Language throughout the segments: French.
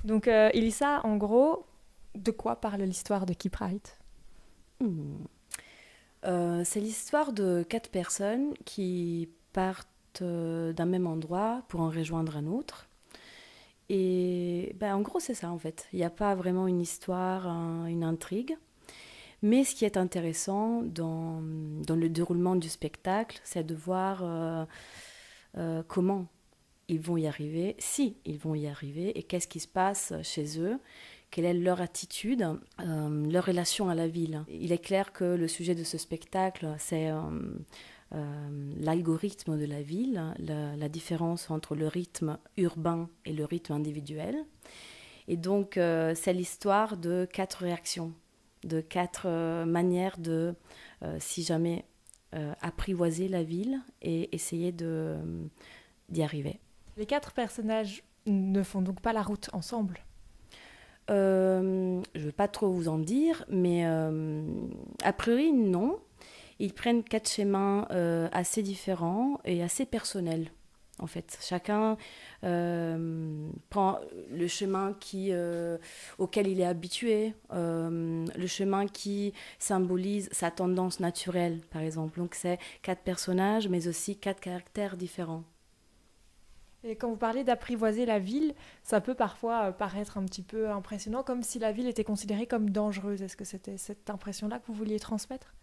Donc, Elissa, en gros, de quoi parle l'histoire de Keep Right? Hmm. C'est l'histoire de quatre personnes qui partent d'un même endroit pour en rejoindre un autre. Et ben, en gros, c'est ça en fait. Il n'y a pas vraiment une histoire, une intrigue. Mais ce qui est intéressant dans le déroulement du spectacle, c'est de voir comment ils vont y arriver, si ils vont y arriver, et qu'est-ce qui se passe chez eux, quelle est leur attitude, leur relation à la ville. Il est clair que le sujet de ce spectacle, c'est l'algorithme de la ville, la différence entre le rythme urbain et le rythme individuel. Et donc, c'est l'histoire de quatre réactions, de quatre manières de, si jamais, apprivoiser la ville et essayer d'y arriver. Les quatre personnages ne font donc pas la route ensemble. Je ne veux pas trop vous en dire, mais a priori, non. Ils prennent quatre chemins assez différents et assez personnels, en fait. Chacun prend le chemin auquel il est habitué, le chemin qui symbolise sa tendance naturelle, par exemple. Donc, c'est quatre personnages, mais aussi quatre caractères différents. Et quand vous parlez d'apprivoiser la ville, ça peut parfois paraître un petit peu impressionnant, comme si la ville était considérée comme dangereuse. Est-ce que c'était cette impression-là que vous vouliez transmettre?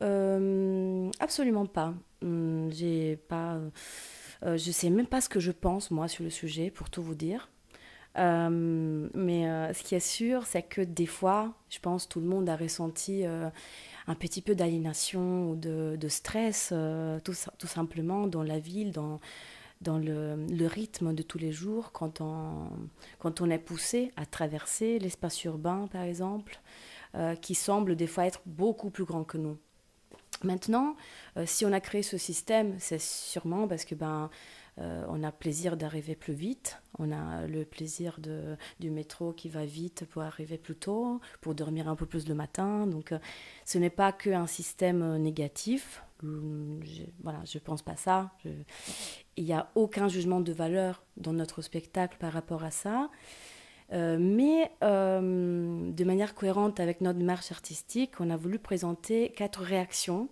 Absolument pas. J'ai pas. Je sais même pas ce que je pense moi sur le sujet, pour tout vous dire. Mais ce qui est sûr, c'est que des fois, je pense tout le monde a ressenti un petit peu d'aliénation ou de stress, tout simplement dans la ville, dans le rythme de tous les jours, quand on est poussé à traverser l'espace urbain, par exemple, qui semble des fois être beaucoup plus grand que nous. Maintenant, si on a créé ce système, c'est sûrement parce que on a plaisir d'arriver plus vite, on a le plaisir du métro qui va vite pour arriver plus tôt, pour dormir un peu plus le matin. Donc, ce n'est pas qu'un système négatif. Voilà, je pense pas ça. Il n'y a aucun jugement de valeur dans notre spectacle par rapport à ça. Mais de manière cohérente avec notre marche artistique, on a voulu présenter quatre réactions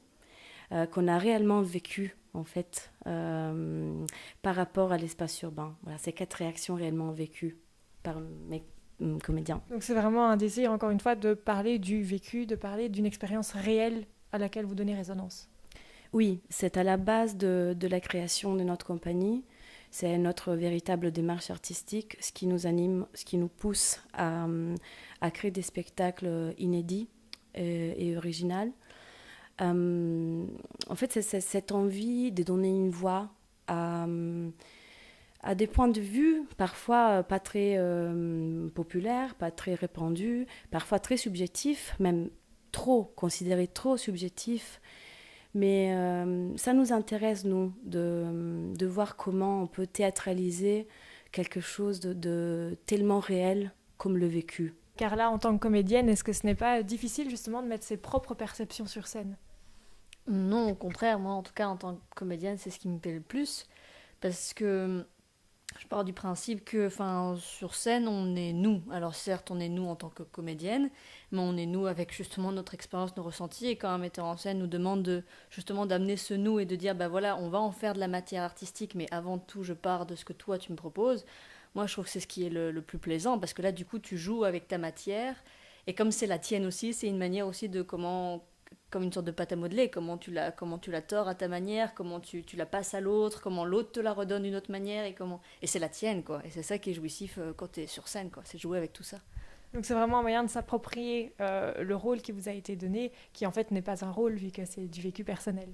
qu'on a réellement vécues en fait par rapport à l'espace urbain. Voilà, ces quatre réactions réellement vécues par mes comédiens. Donc c'est vraiment un désir, encore une fois, de parler du vécu, de parler d'une expérience réelle à laquelle vous donnez résonance. Oui, c'est à la base de la création de notre compagnie. C'est notre véritable démarche artistique, ce qui nous anime, ce qui nous pousse à créer des spectacles inédits et originaux. En fait, c'est cette envie de donner une voix à, à des points de vue parfois pas très populaires, pas très répandus, parfois très subjectifs, même trop, considérés trop subjectifs. Mais ça nous intéresse, nous, de voir comment on peut théâtraliser quelque chose de tellement réel comme le vécu. Car là, en tant que comédienne, est-ce que ce n'est pas difficile justement de mettre ses propres perceptions sur scène? Non, au contraire, moi en tout cas en tant que comédienne, c'est ce qui me plaît le plus. Parce que je pars du principe que sur scène, on est nous. Alors certes, on est nous en tant que comédienne, mais on est nous avec justement notre expérience, nos ressentis. Et quand un metteur en scène nous demande justement d'amener ce nous et de dire, bah voilà, on va en faire de la matière artistique, mais avant tout, je pars de ce que toi, tu me proposes. Moi, je trouve que c'est ce qui est le plus plaisant, parce que là, du coup, tu joues avec ta matière. Et comme c'est la tienne aussi, c'est une manière aussi de comment comme une sorte de pâte à modeler, comment tu la tords à ta manière, comment tu la passes à l'autre, comment l'autre te la redonne d'une autre manière et c'est la tienne quoi. Et c'est ça qui est jouissif quand tu es sur scène quoi, c'est jouer avec tout ça. Donc c'est vraiment un moyen de s'approprier le rôle qui vous a été donné, qui en fait n'est pas un rôle vu que c'est du vécu personnel.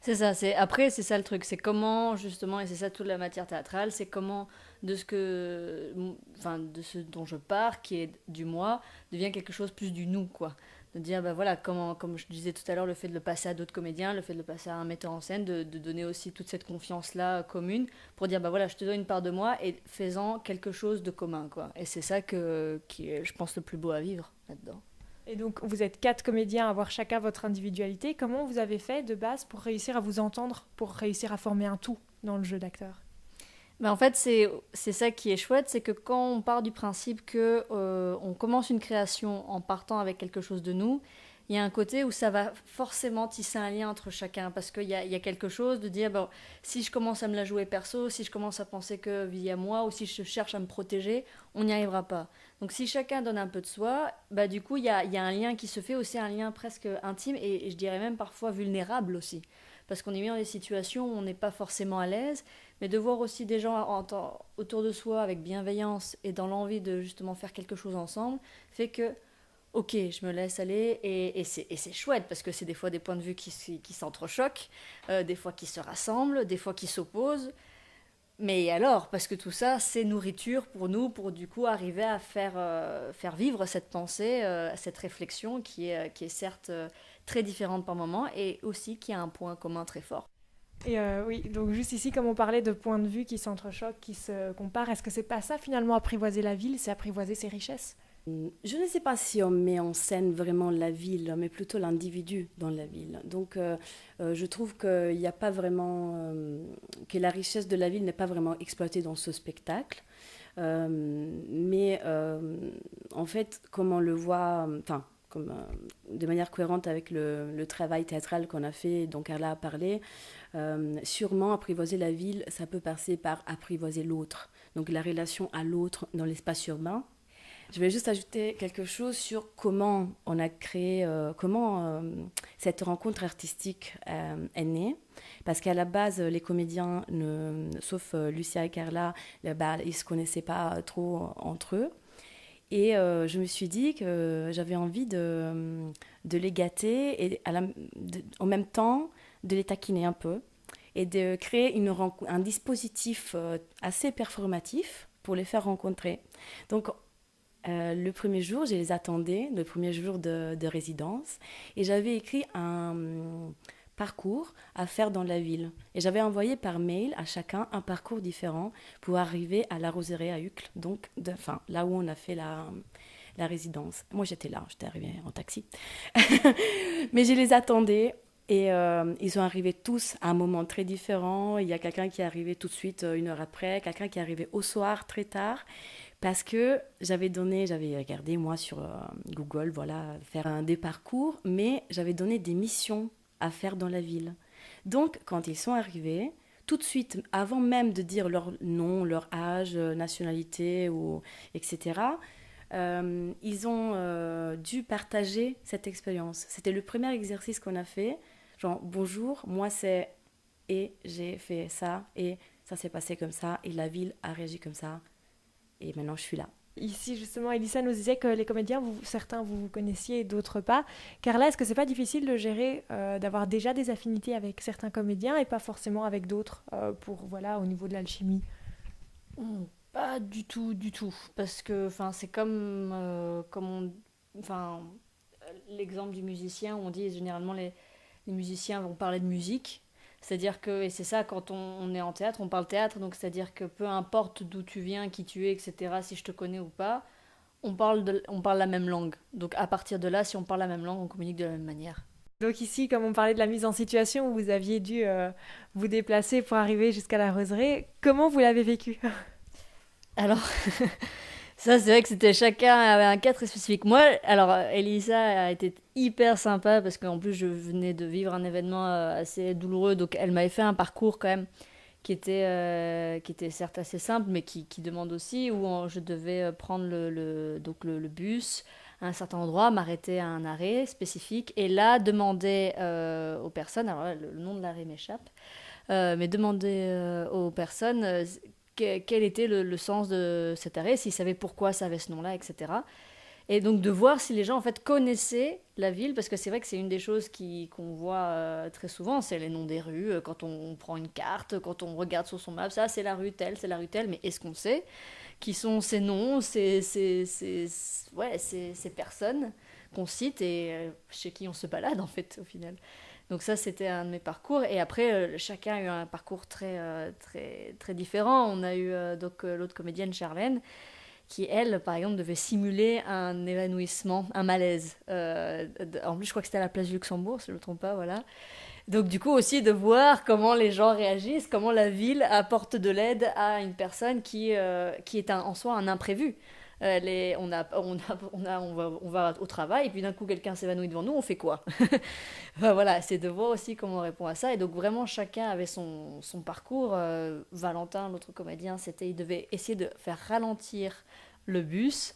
C'est ça, c'est ça le truc, c'est comment justement et c'est ça toute la matière théâtrale, c'est comment de ce dont je pars qui est du moi devient quelque chose plus du nous quoi. De dire bah voilà comment comme je disais tout à l'heure le fait de le passer à d'autres comédiens, le fait de le passer à un metteur en scène, de donner aussi toute cette confiance là commune pour dire bah voilà je te donne une part de moi et faisant quelque chose de commun quoi. Et c'est ça qui est je pense le plus beau à vivre là-dedans. Et donc vous êtes quatre comédiens à avoir chacun votre individualité. Comment vous avez fait de base pour réussir à vous entendre, pour réussir à former un tout dans le jeu d'acteur? Mais en fait, c'est ça qui est chouette, c'est que quand on part du principe que on commence une création en partant avec quelque chose de nous, il y a un côté où ça va forcément tisser un lien entre chacun, parce qu'il y a quelque chose de dire, bon, si je commence à me la jouer perso, si je commence à penser que via moi, ou si je cherche à me protéger, on n'y arrivera pas. Donc si chacun donne un peu de soi, bah du coup, il y a un lien qui se fait aussi, un lien presque intime, et je dirais même parfois vulnérable aussi. Parce qu'on est mis dans des situations où on n'est pas forcément à l'aise, mais de voir aussi des gens autour de soi avec bienveillance et dans l'envie de justement faire quelque chose ensemble, fait que, ok, je me laisse aller et c'est chouette parce que c'est des fois des points de vue qui s'entrechoquent, des fois qui se rassemblent, des fois qui s'opposent. Mais alors, parce que tout ça, c'est nourriture pour nous, pour du coup arriver à faire vivre cette pensée, cette réflexion qui est certes très différente par moment et aussi qui a un point commun très fort. Et oui, donc juste ici, comme on parlait de points de vue qui s'entrechoquent, qui se comparent, est-ce que c'est pas ça finalement apprivoiser la ville, c'est apprivoiser ses richesses? Je ne sais pas si on met en scène vraiment la ville, mais plutôt l'individu dans la ville. Donc, je trouve qu'il n'y a pas vraiment, que la richesse de la ville n'est pas vraiment exploitée dans ce spectacle. Mais en fait, comme on le voit, enfin, comme, de manière cohérente avec le travail théâtral qu'on a fait, dont Carla a parlé, sûrement apprivoiser la ville, ça peut passer par apprivoiser l'autre. Donc la relation à l'autre dans l'espace urbain. Je vais juste ajouter quelque chose sur comment on a créé, comment cette rencontre artistique est née. Parce qu'à la base, les comédiens, sauf Lucia et Carla, bah, ils ne se connaissaient pas trop entre eux. Et je me suis dit que j'avais envie de les gâter et en même temps de les taquiner un peu et de créer un dispositif assez performatif pour les faire rencontrer. Donc, le premier jour, je les attendais, le premier jour de résidence, et j'avais écrit un parcours à faire dans la ville. Et j'avais envoyé par mail à chacun un parcours différent pour arriver à la Roseraie à Uccle, donc là où on a fait la résidence. Moi, j'étais là, j'étais arrivée en taxi. Mais je les attendais. Et ils sont arrivés tous à un moment très différent. Il y a quelqu'un qui est arrivé tout de suite, 1 heure après, quelqu'un qui est arrivé au soir, très tard. Parce que j'avais regardé moi sur Google, voilà, faire des parcours, mais j'avais donné des missions à faire dans la ville. Donc, quand ils sont arrivés, tout de suite, avant même de dire leur nom, leur âge, nationalité, etc., ils ont dû partager cette expérience. C'était le premier exercice qu'on a fait. Genre, bonjour, moi c'est... Et j'ai fait ça, et ça s'est passé comme ça, et la ville a réagi comme ça. Et maintenant, je suis là. Ici, justement, Elissa nous disait que les comédiens, certains vous connaissiez et d'autres pas. Carla, est-ce que c'est pas difficile de gérer, d'avoir déjà des affinités avec certains comédiens et pas forcément avec d'autres, voilà, au niveau de l'alchimie? Pas du tout, du tout. Parce que c'est l'exemple du musicien où on dit généralement les musiciens vont parler de musique. C'est-à-dire que, et c'est ça, quand on est en théâtre, on parle théâtre, donc c'est-à-dire que peu importe d'où tu viens, qui tu es, etc., si je te connais ou pas, on parle la même langue. Donc à partir de là, si on parle la même langue, on communique de la même manière. Donc ici, comme on parlait de la mise en situation où vous aviez dû vous déplacer pour arriver jusqu'à la Roseraie, comment vous l'avez vécu? Alors, ça, c'est vrai que c'était chacun avait un cas très spécifique. Moi, alors, Elisa a été hyper sympa parce qu'en plus, je venais de vivre un événement assez douloureux. Donc, elle m'avait fait un parcours quand même qui était certes assez simple, mais qui demande aussi, où je devais prendre le bus à un certain endroit, m'arrêter à un arrêt spécifique et là, demander aux personnes, alors là, le nom de l'arrêt m'échappe, mais demander aux personnes quel était le sens de cet arrêt, s'ils savaient pourquoi ça avait ce nom-là, etc. Et donc de voir si les gens en fait connaissaient la ville, parce que c'est vrai que c'est une des choses qu'on voit très souvent, c'est les noms des rues, quand on prend une carte, quand on regarde sur son map, ça c'est la rue telle, c'est la rue telle, mais est-ce qu'on sait qui sont ces noms, ces personnes qu'on cite et chez qui on se balade en fait au final. Donc ça, c'était un de mes parcours. Et après, chacun a eu un parcours très, très différent. On a eu l'autre comédienne, Charlène, qui, elle, par exemple, devait simuler un évanouissement, un malaise. En plus, je crois que c'était à la place du Luxembourg, si je ne me trompe pas, voilà. Donc du coup aussi de voir comment les gens réagissent, comment la ville apporte de l'aide à une personne qui est en soi un imprévu. On va au travail et puis d'un coup quelqu'un s'évanouit devant nous, on fait quoi? Enfin, voilà, c'est de voir aussi comment on répond à ça. Et donc vraiment chacun avait son parcours. Valentin, l'autre comédien, il devait essayer de faire ralentir le bus.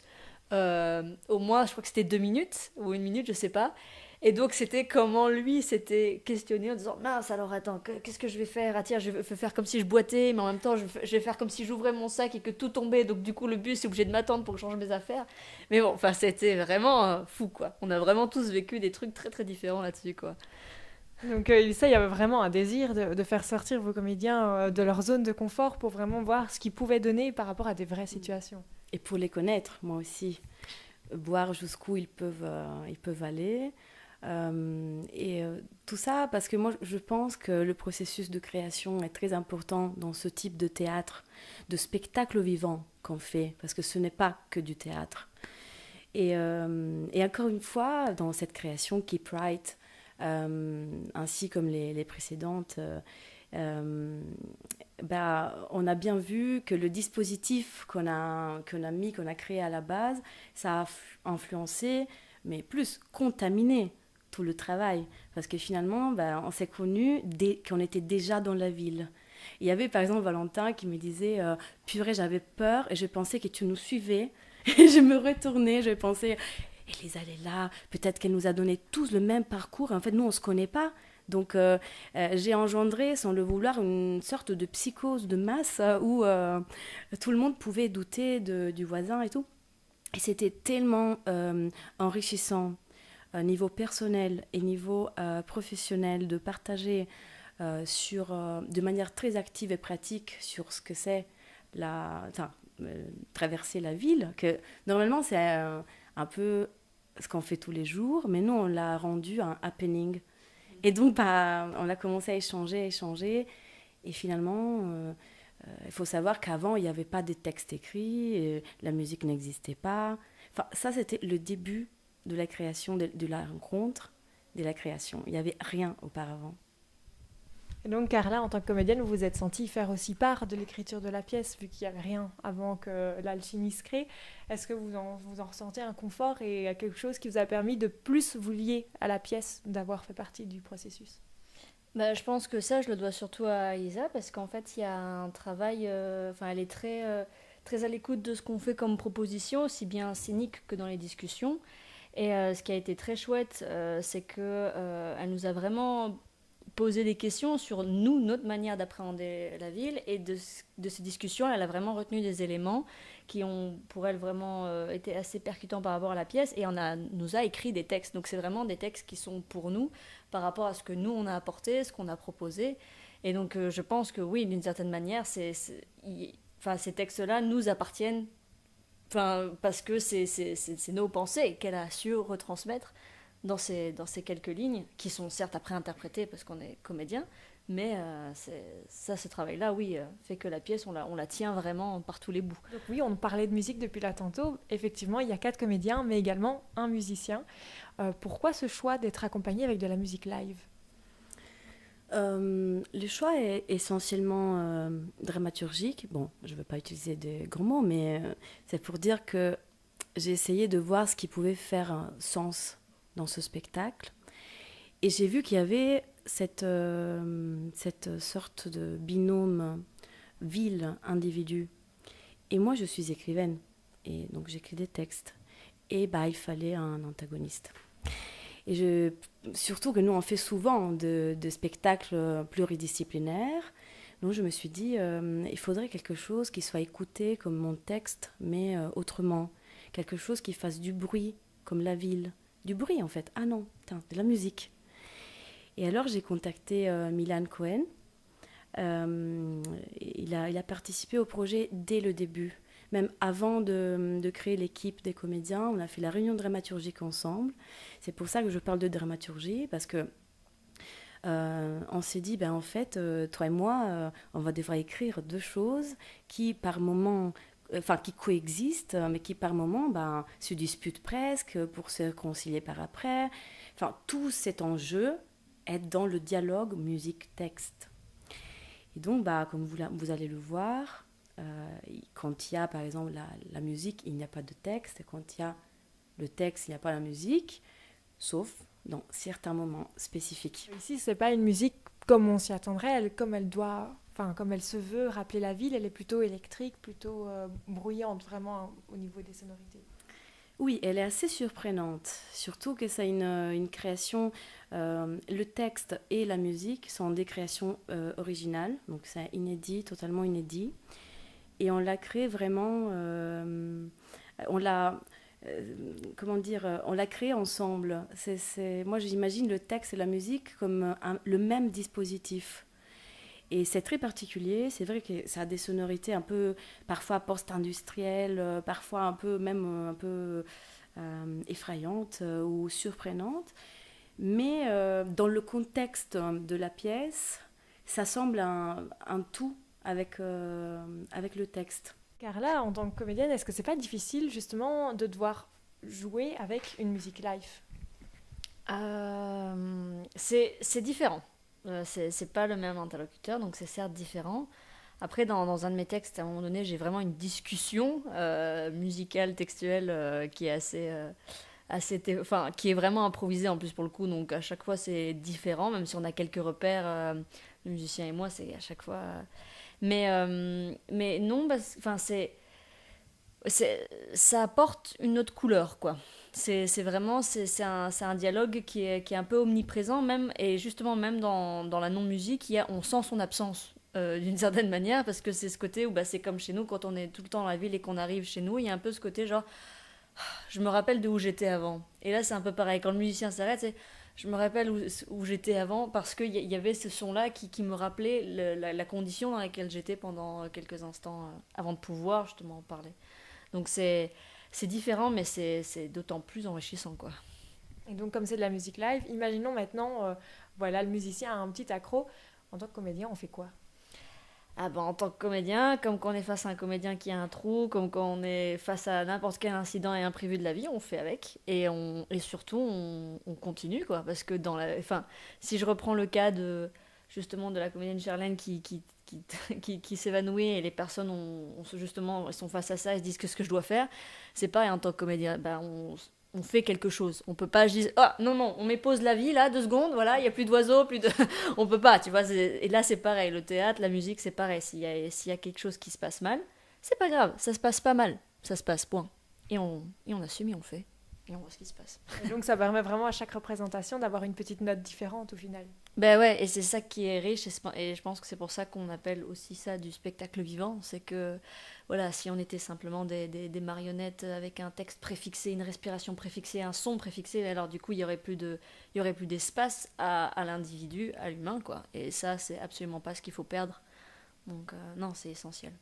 Au moins, je crois que c'était 2 minutes ou 1 minute, je sais pas. Et donc, c'était comment lui s'était questionné en disant mince, alors attends, qu'est-ce que je vais faire? Ah, tiens, je vais faire comme si je boitais, mais en même temps, je vais faire comme si j'ouvrais mon sac et que tout tombait. Donc, du coup, le bus est obligé de m'attendre pour que je change mes affaires. Mais bon, enfin, c'était vraiment fou, quoi. On a vraiment tous vécu des trucs très, très différents là-dessus, quoi. Donc ça, il y avait vraiment un désir de faire sortir vos comédiens de leur zone de confort pour vraiment voir ce qu'ils pouvaient donner par rapport à des vraies situations. Et pour les connaître, moi aussi, voir jusqu'où ils peuvent aller. Tout ça parce que moi je pense que le processus de création est très important dans ce type de théâtre, de spectacle vivant qu'on fait, parce que ce n'est pas que du théâtre. Et encore une fois, dans cette création Keep Right, ainsi comme les précédentes, on a bien vu que le dispositif qu'on a créé à la base, ça a influencé, mais plus contaminé tout le travail. Parce que finalement, on s'est connus dès qu'on était déjà dans la ville. Il y avait par exemple Valentin qui me disait purée, j'avais peur et je pensais que tu nous suivais. Et je me retournais, je pensais Elisa, elle est là, peut-être qu'elle nous a donné tous le même parcours. Et en fait, nous, on ne se connaît pas. Donc, j'ai engendré, sans le vouloir, une sorte de psychose de masse où tout le monde pouvait douter du voisin et tout. Et c'était tellement enrichissant, niveau personnel et niveau professionnel, de partager de manière très active et pratique sur ce que c'est traverser la ville, que normalement c'est un peu ce qu'on fait tous les jours, mais nous on l'a rendu un happening. Et donc on a commencé à échanger, et finalement il faut savoir qu'avant il n'y avait pas de textes écrits, la musique n'existait pas. Enfin, ça c'était le début de la création, de la rencontre, de la création. Il n'y avait rien auparavant. Et donc Carla, en tant que comédienne, vous vous êtes sentie faire aussi part de l'écriture de la pièce, vu qu'il n'y avait rien avant que l'alchimie se crée. Est-ce que vous en ressentez un confort et quelque chose qui vous a permis de plus vous lier à la pièce, d'avoir fait partie du processus? Je pense que ça, je le dois surtout à Isa, parce qu'en fait, il y a un travail, elle est très, très à l'écoute de ce qu'on fait comme proposition, aussi bien scénique que dans les discussions. Et ce qui a été très chouette, c'est qu'elle nous a vraiment posé des questions sur nous, notre manière d'appréhender la ville. Et de ces discussions, elle a vraiment retenu des éléments qui ont, pour elle, vraiment été assez percutants par rapport à la pièce. Et nous a écrit des textes. Donc c'est vraiment des textes qui sont pour nous, par rapport à ce que nous, on a apporté, ce qu'on a proposé. Et donc je pense que oui, d'une certaine manière, ces textes-là nous appartiennent. Parce que c'est nos pensées qu'elle a su retransmettre dans ces quelques lignes, qui sont certes après interprétées parce qu'on est comédien, mais ce travail-là, oui, fait que la pièce, on la tient vraiment par tous les bouts. Donc oui, on parlait de musique depuis là tantôt. Effectivement, il y a 4 comédiens, mais également un musicien. Pourquoi ce choix d'être accompagné avec de la musique live ? Le choix est essentiellement dramaturgique. Bon, je ne veux pas utiliser des grands mots, mais c'est pour dire que j'ai essayé de voir ce qui pouvait faire un sens dans ce spectacle. Et j'ai vu qu'il y avait cette sorte de binôme ville-individu. Et moi, je suis écrivaine, et donc j'écris des textes. Et il fallait un antagoniste. Et surtout que nous, on fait souvent de spectacles pluridisciplinaires. Donc je me suis dit, il faudrait quelque chose qui soit écouté comme mon texte, mais autrement. Quelque chose qui fasse du bruit, comme la ville. Du bruit, en fait. Ah non, de la musique. Et alors, j'ai contacté Milan Cohen. Il a participé au projet dès le début. Même avant de créer l'équipe des comédiens, on a fait la réunion dramaturgique ensemble. C'est pour ça que je parle de dramaturgie, parce que on s'est dit, en fait, toi et moi, on va devoir écrire 2 choses qui, par moment, qui coexistent, mais qui, par moment, se disputent presque pour se réconcilier par après. Tout cet enjeu être dans le dialogue musique-texte. Et donc, comme vous allez le voir, quand il y a par exemple la musique, il n'y a pas de texte, et quand il y a le texte, il n'y a pas la musique, sauf dans certains moments spécifiques. Ici, c'est pas une musique comme on s'y attendrait, comme elle se veut rappeler la ville, elle est plutôt électrique, plutôt bruyante vraiment au niveau des sonorités. Oui, elle est assez surprenante, surtout que c'est une création, le texte et la musique sont des créations originales, donc c'est inédit, totalement inédit, et on l'a créé vraiment, on l'a créé ensemble. Moi, j'imagine le texte et la musique comme le même dispositif. Et c'est très particulier. C'est vrai que ça a des sonorités un peu, parfois post-industrielles, parfois un peu effrayantes ou surprenantes. Mais dans le contexte de la pièce, ça semble un tout avec le texte. Car là, en tant que comédienne, est-ce que c'est pas difficile justement de devoir jouer avec une musique live ? C'est différent. C'est pas le même interlocuteur, donc c'est certes différent. Après, dans un de mes textes, à un moment donné, j'ai vraiment une discussion musicale, textuelle, qui est qui est vraiment improvisée en plus pour le coup. Donc à chaque fois, c'est différent, même si on a quelques repères, le musicien et moi, c'est à chaque fois. Mais non, ça apporte une autre couleur, quoi. C'est vraiment c'est un dialogue qui est un peu omniprésent même, et justement même dans la non-musique on sent son absence d'une certaine manière, parce que c'est ce côté où c'est comme chez nous quand on est tout le temps dans la ville et qu'on arrive chez nous, il y a un peu ce côté genre je me rappelle de où j'étais avant, et là c'est un peu pareil quand le musicien s'arrête, je me rappelle où j'étais avant, parce qu'il y avait ce son-là qui me rappelait la condition dans laquelle j'étais pendant quelques instants avant de pouvoir justement en parler. Donc c'est différent, mais c'est d'autant plus enrichissant, quoi. Et donc, comme c'est de la musique live, imaginons maintenant, le musicien a un petit accro. En tant que comédien, on fait quoi ? En tant que comédien, comme quand on est face à un comédien qui a un trou, comme quand on est face à n'importe quel incident et imprévu de la vie, on fait avec. Et surtout, on continue, quoi. Parce que si je reprends le cas justement de la comédienne Charlène qui s'évanouit, et les personnes justement sont face à ça et se disent que ce que je dois faire, c'est pareil en tant que comédien, on fait quelque chose. On peut pas dire non, on met pause la vie là 2 secondes, voilà, il y a plus d'oiseaux, on peut pas, tu vois. Et là c'est pareil, le théâtre, la musique, c'est pareil. S'il y a quelque chose qui se passe mal, c'est pas grave, ça se passe pas mal, ça se passe, point. Et on assume et on fait. Et on voit ce qui se passe. Et donc ça permet vraiment à chaque représentation d'avoir une petite note différente au final. Ouais, et c'est ça qui est riche, et je pense que c'est pour ça qu'on appelle aussi ça du spectacle vivant. C'est que, voilà, si on était simplement des marionnettes avec un texte préfixé, une respiration préfixée, un son préfixé, alors du coup il y aurait plus d'espace à l'individu, à l'humain, quoi. Et ça, c'est absolument pas ce qu'il faut perdre. Donc non, c'est essentiel.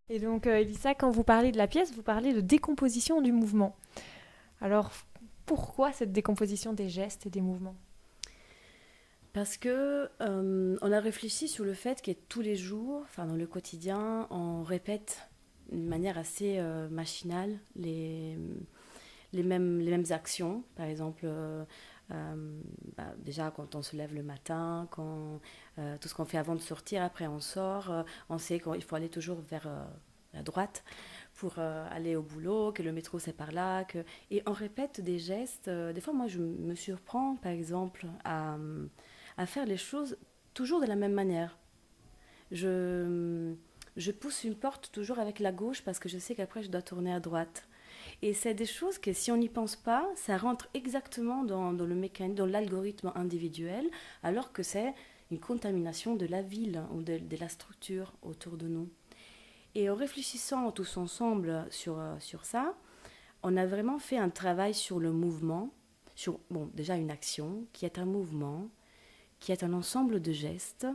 Et donc Elissa, quand vous parlez de la pièce, vous parlez de décomposition du mouvement. Alors, pourquoi cette décomposition des gestes et des mouvements ? Parce que on a réfléchi sur le fait que tous les jours, dans le quotidien, on répète d'une manière assez machinale les mêmes actions. Par exemple, déjà quand on se lève le matin, tout ce qu'on fait avant de sortir, après on sort, on sait qu'il faut aller toujours vers la droite pour aller au boulot, que le métro c'est par là, et on répète des gestes. Des fois, moi, je me surprends, par exemple, à faire les choses toujours de la même manière. Je pousse une porte toujours avec la gauche parce que je sais qu'après, je dois tourner à droite. Et c'est des choses que si on n'y pense pas, ça rentre exactement dans le mécanisme, dans l'algorithme individuel, alors que c'est une contamination de la ville ou de la structure autour de nous. Et en réfléchissant tous ensemble sur ça, on a vraiment fait un travail sur le mouvement, sur déjà une action qui est un mouvement, qui est un ensemble de gestes.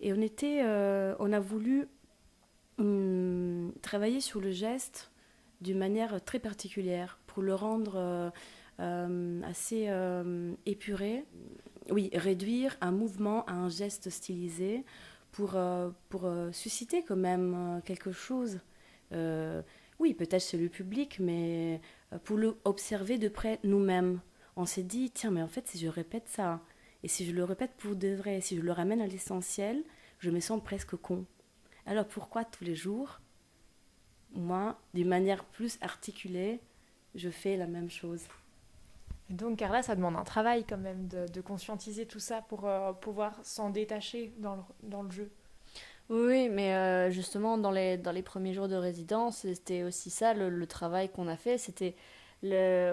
Et on a voulu travailler sur le geste d'une manière très particulière pour le rendre assez épuré. Oui, réduire un mouvement à un geste stylisé pour susciter quand même quelque chose. Oui, peut-être chez le public, mais pour l'observer de près nous-mêmes. On s'est dit, tiens, mais en fait, si je répète ça, Et si je le répète pour de vrai, si je le ramène à l'essentiel, je me sens presque con. Alors pourquoi tous les jours, moi, d'une manière plus articulée, je fais la même chose? Et donc, Carla, ça demande un travail quand même de conscientiser tout ça pour pouvoir s'en détacher dans le jeu. Oui, mais justement, dans les premiers jours de résidence, c'était aussi ça le travail qu'on a fait. C'était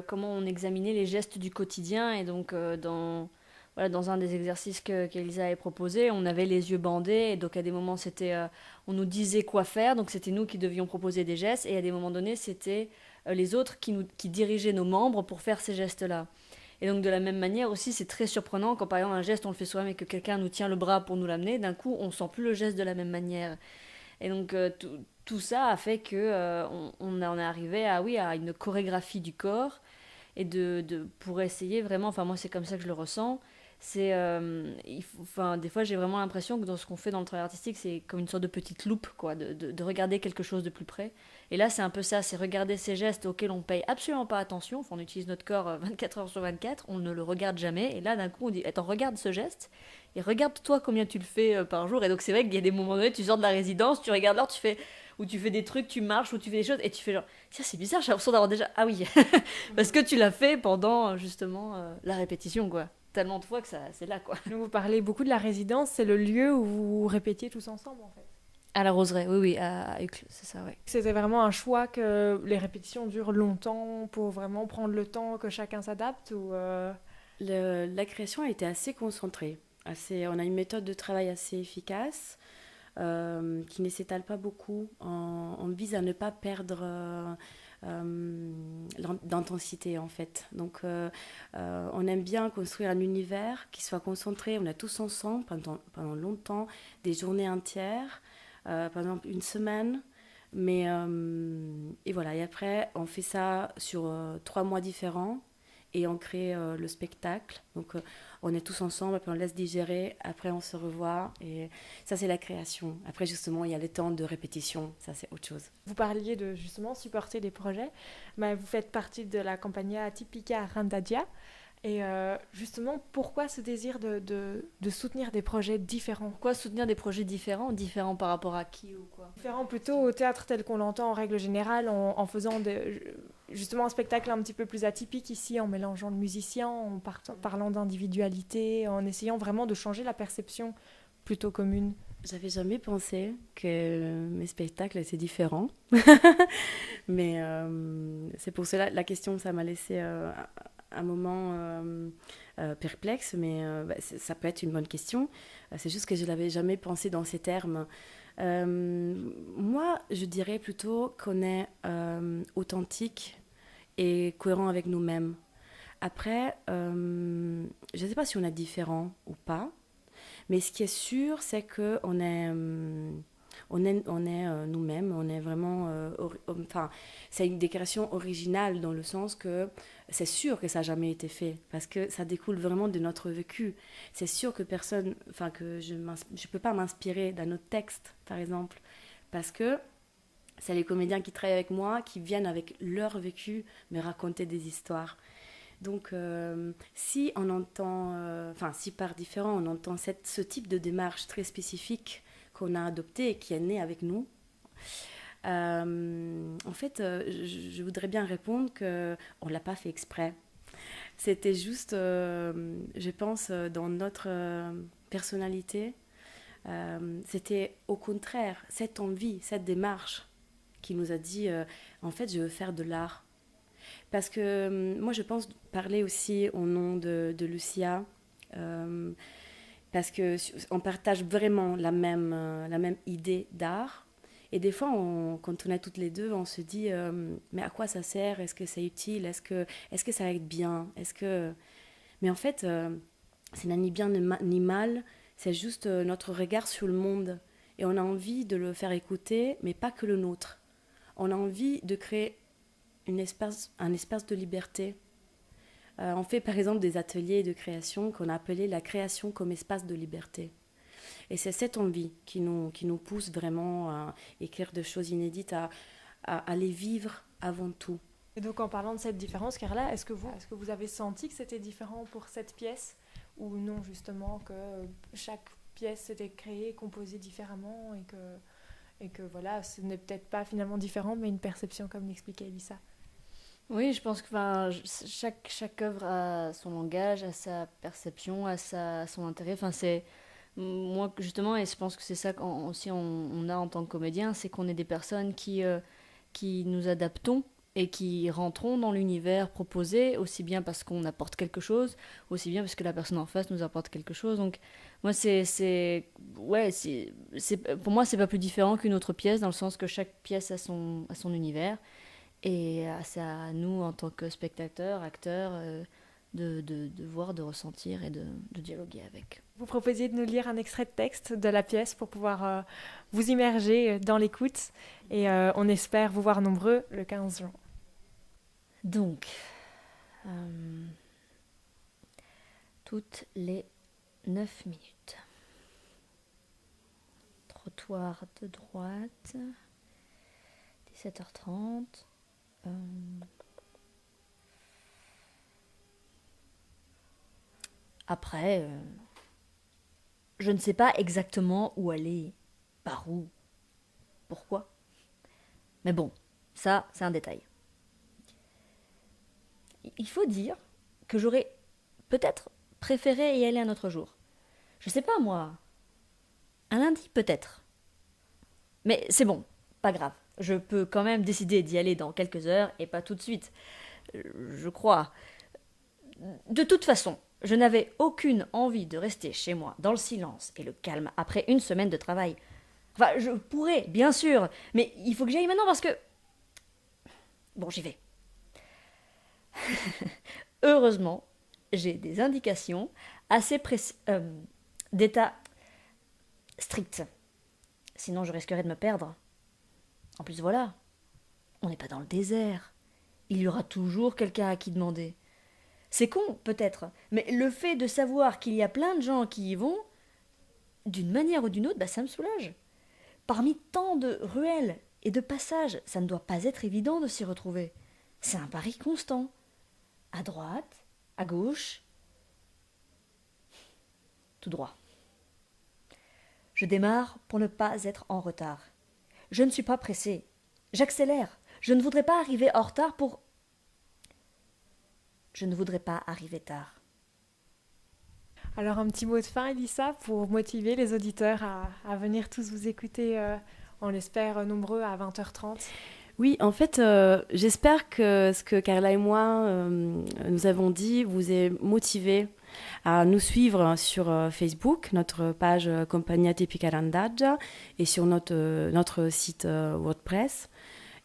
comment on examinait les gestes du quotidien. Et donc, voilà, dans un des exercices qu'Elisa avait proposé, on avait les yeux bandés. Et donc, à des moments, on nous disait quoi faire. Donc, c'était nous qui devions proposer des gestes. Et à des moments donnés, c'était les autres qui dirigeaient nos membres pour faire ces gestes-là. Et donc de la même manière aussi, c'est très surprenant quand par exemple un geste on le fait soi-même et que quelqu'un nous tient le bras pour nous l'amener, d'un coup on sent plus le geste de la même manière. Et donc tout ça a fait que on en est arrivé à une chorégraphie du corps et pour essayer vraiment, enfin moi c'est comme ça que je le ressens, c'est enfin des fois j'ai vraiment l'impression que dans ce qu'on fait dans le travail artistique c'est comme une sorte de petite loupe quoi, de regarder quelque chose de plus près. Et là c'est un peu ça, c'est regarder ces gestes auxquels on paye absolument pas attention, enfin, on utilise notre corps 24 heures sur 24, on ne le regarde jamais, et là d'un coup on dit attends regarde ce geste et regarde toi combien tu le fais par jour. Et donc c'est vrai qu'il y a des moments donnés, tu sors de la résidence, tu regardes l'heure, tu fais ou tu fais des trucs, tu marches, ou tu fais des choses, et tu fais genre, tiens, c'est bizarre, j'ai l'impression d'avoir déjà. Ah oui, parce que tu l'as fait pendant justement la répétition, quoi. Tellement de fois que ça, c'est là, quoi. Donc, vous parlez beaucoup de la résidence, c'est le lieu où vous répétiez tous ensemble, en fait. À la Roseraie, oui, oui, à Uccle, c'est ça, ouais. C'était vraiment un choix que les répétitions durent longtemps pour vraiment prendre le temps que chacun s'adapte ou La création a été assez concentrée. On a une méthode de travail assez efficace qui ne s'étale pas beaucoup. On vise à ne pas perdre d'intensité en fait. Donc on aime bien construire un univers qui soit concentré. On est tous ensemble pendant longtemps, des journées entières, par exemple une semaine. Mais et voilà. Et après, on fait ça sur 3 mois différents. Et on crée le spectacle. Donc on est tous ensemble, après on laisse digérer, après on se revoit. Et ça, c'est la création. Après, justement, il y a le temps de répétition. Ça, c'est autre chose. vous parliez de justement supporter des projets. Mais vous faites partie de la Compagnia Tipica Randadia. Et justement, pourquoi ce désir de soutenir des projets différents? Pourquoi soutenir des projets différents? Différents par rapport à qui ou quoi? Différents plutôt au théâtre tel qu'on l'entend en règle générale, en faisant justement un spectacle un petit peu plus atypique ici, en mélangeant le musicien, en parlant d'individualité, en essayant vraiment de changer la perception plutôt commune. J'avais jamais pensé que mes spectacles étaient différents. Mais c'est pour cela, la question, ça m'a laissé un moment perplexe, mais ça peut être une bonne question. C'est juste que je l'avais jamais pensé dans ces termes. Moi, je dirais plutôt qu'on est authentique et cohérent avec nous-mêmes. Après, je ne sais pas si on est différent ou pas, mais ce qui est sûr, c'est qu'on est, nous-mêmes, on est vraiment... enfin, c'est une déclaration originale dans le sens que c'est sûr que ça n'a jamais été fait, parce que ça découle vraiment de notre vécu. C'est sûr que personne... Enfin, que je ne peux pas m'inspirer d'un autre texte, par exemple, parce que c'est les comédiens qui travaillent avec moi, qui viennent avec leur vécu me raconter des histoires. Donc, si on entend, si par différent, on entend ce type de démarche très spécifique qu'on a adoptée et qui est née avec nous, en fait, je voudrais bien répondre qu'on ne l'a pas fait exprès. C'était juste, je pense, dans notre personnalité, c'était au contraire cette envie, cette démarche qui nous a dit, en fait, je veux faire de l'art. Parce que moi, je pense parler aussi au nom de Lucia, parce qu'on partage vraiment la même idée d'art. Et des fois, quand on est toutes les deux, on se dit mais à quoi ça sert? Est-ce que c'est utile? Est-ce que ça va être bien? Mais en fait, c'est ni bien ni mal, c'est juste notre regard sur le monde. Et on a envie de le faire écouter, mais pas que le nôtre. On a envie de créer un espace de liberté. On fait par exemple des ateliers de création qu'on a appelés la création comme espace de liberté. Et c'est cette envie qui nous pousse vraiment à écrire des choses inédites, à les vivre avant tout. Et donc en parlant de cette différence, Carla, est-ce que vous avez senti que c'était différent pour cette pièce? ou non, justement, que chaque pièce était créée, composée différemment et que voilà, ce n'est peut-être pas finalement différent, mais une perception comme l'expliquait Elissa. Oui, je pense que chaque œuvre a son langage, a sa perception, a son intérêt. Enfin, c'est moi justement, et je pense que c'est ça aussi on a en tant que comédien, c'est qu'on est des personnes qui nous adaptons et qui rentrons dans l'univers proposé, aussi bien parce qu'on apporte quelque chose, aussi bien parce que la personne en face nous apporte quelque chose. Donc moi, pour moi, c'est pas plus différent qu'une autre pièce, dans le sens que chaque pièce a son univers. Et c'est à nous, en tant que spectateurs, acteurs, de voir, de ressentir et de dialoguer avec. Vous proposiez de nous lire un extrait de texte de la pièce pour pouvoir vous immerger dans l'écoute. Et on espère vous voir nombreux le 15 juin. Donc, euh, toutes les 9 minutes. Trottoir de droite, 17h30. Après, je ne sais pas exactement où aller, par où, pourquoi. Mais bon, ça, c'est un détail. Il faut dire que j'aurais peut-être préféré y aller un autre jour. Je sais pas, moi. Un lundi, peut-être. Mais c'est bon, pas grave. Je peux quand même décider d'y aller dans quelques heures et pas tout de suite. Je crois. De toute façon, je n'avais aucune envie de rester chez moi dans le silence et le calme après une semaine de travail. Enfin, je pourrais, bien sûr, mais il faut que j'y aille maintenant parce que... Bon, j'y vais. Heureusement, j'ai des indications assez d'état strict. Sinon, je risquerais de me perdre. En plus, voilà, on n'est pas dans le désert. Il y aura toujours quelqu'un à qui demander. C'est con, peut-être, mais le fait de savoir qu'il y a plein de gens qui y vont, d'une manière ou d'une autre, ça me soulage. Parmi tant de ruelles et de passages, ça ne doit pas être évident de s'y retrouver. C'est un pari constant. À droite, à gauche, tout droit. Je démarre pour ne pas être en retard. Je ne suis pas pressée. J'accélère. Je ne voudrais pas arriver en retard pour... Je ne voudrais pas arriver tard. Alors un petit mot de fin, Elissa, pour motiver les auditeurs à venir tous vous écouter, on l'espère, nombreux à 20h30. Oui, en fait, j'espère que ce que Carla et moi nous avons dit vous est motivé à nous suivre sur Facebook, notre page Compagnia Tipica Randaggia, et sur notre site WordPress.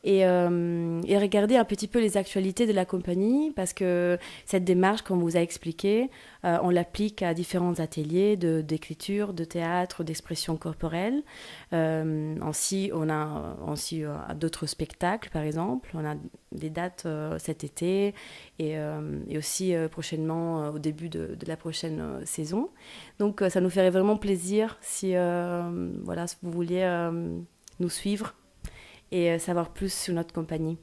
Et regarder un petit peu les actualités de la compagnie, parce que cette démarche, comme on vous a expliqué, on l'applique à différents ateliers d'écriture, de théâtre, d'expression corporelle. Ainsi, on a aussi d'autres spectacles, par exemple. On a des dates cet été et aussi prochainement au début de la prochaine saison. Donc, ça nous ferait vraiment plaisir si vous vouliez nous suivre et savoir plus sur notre compagnie.